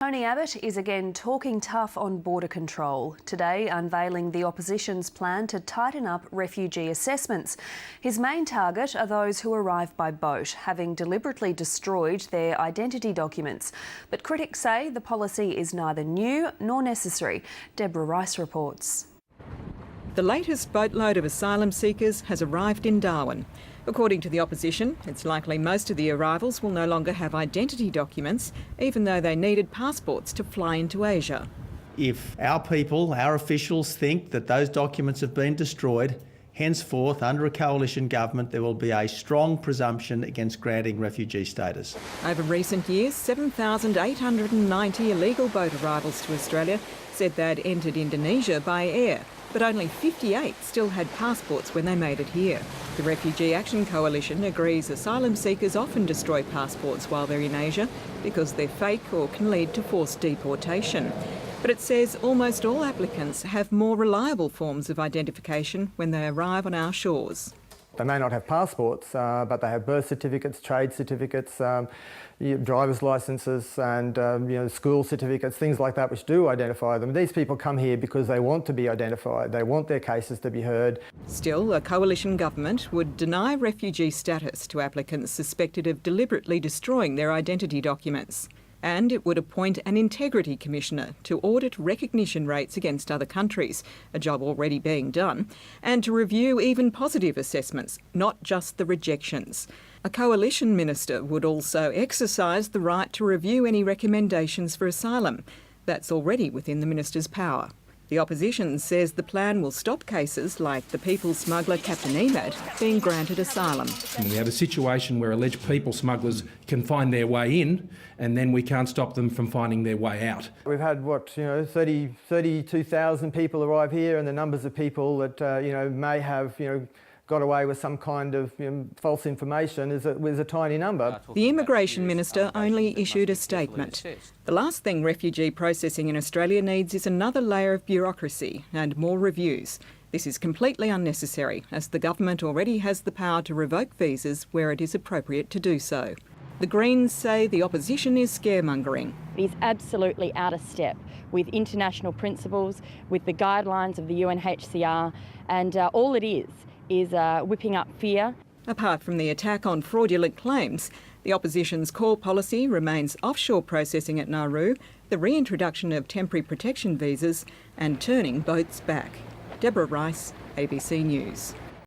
Tony Abbott is again talking tough on border control, today unveiling the opposition's plan to tighten up refugee assessments. His main target are those who arrive by boat, having deliberately destroyed their identity documents. But critics say the policy is neither new nor necessary. Deborah Rice reports. The latest boatload of asylum seekers has arrived in Darwin. According to the opposition, it's likely most of the arrivals will no longer have identity documents, even though they needed passports to fly into Asia. If our people, our officials think that those documents have been destroyed, henceforth, under a coalition government, there will be a strong presumption against granting refugee status. Over recent years, 7,890 illegal boat arrivals to Australia said they'd entered Indonesia by air, but only 58 still had passports when they made it here. The Refugee Action Coalition agrees asylum seekers often destroy passports while they're in Asia because they're fake or can lead to forced deportation. But it says almost all applicants have more reliable forms of identification when they arrive on our shores. They may not have passports, but they have birth certificates, trade certificates, driver's licences and school certificates, things like that which do identify them. These people come here because they want to be identified. They want their cases to be heard. Still, a coalition government would deny refugee status to applicants suspected of deliberately destroying their identity documents. And it would appoint an integrity commissioner to audit recognition rates against other countries, a job already being done, and to review even positive assessments, not just the rejections. A coalition minister would also exercise the right to review any recommendations for asylum. That's already within the minister's power. The opposition says the plan will stop cases like the people smuggler Captain Emad being granted asylum. We have a situation where alleged people smugglers can find their way in and then we can't stop them from finding their way out. We've had, 32,000 people arrive here, and the numbers of people that, may have, got away with some kind of false information is a tiny number. The Immigration Minister only issued a statement. The last thing refugee processing in Australia needs is another layer of bureaucracy and more reviews. This is completely unnecessary, as the government already has the power to revoke visas where it is appropriate to do so. The Greens say the opposition is scaremongering. It is absolutely out of step with international principles, with the guidelines of the UNHCR, and all it is whipping up fear. Apart from the attack on fraudulent claims, the opposition's core policy remains offshore processing at Nauru, the reintroduction of temporary protection visas and turning boats back. Deborah Rice, ABC News.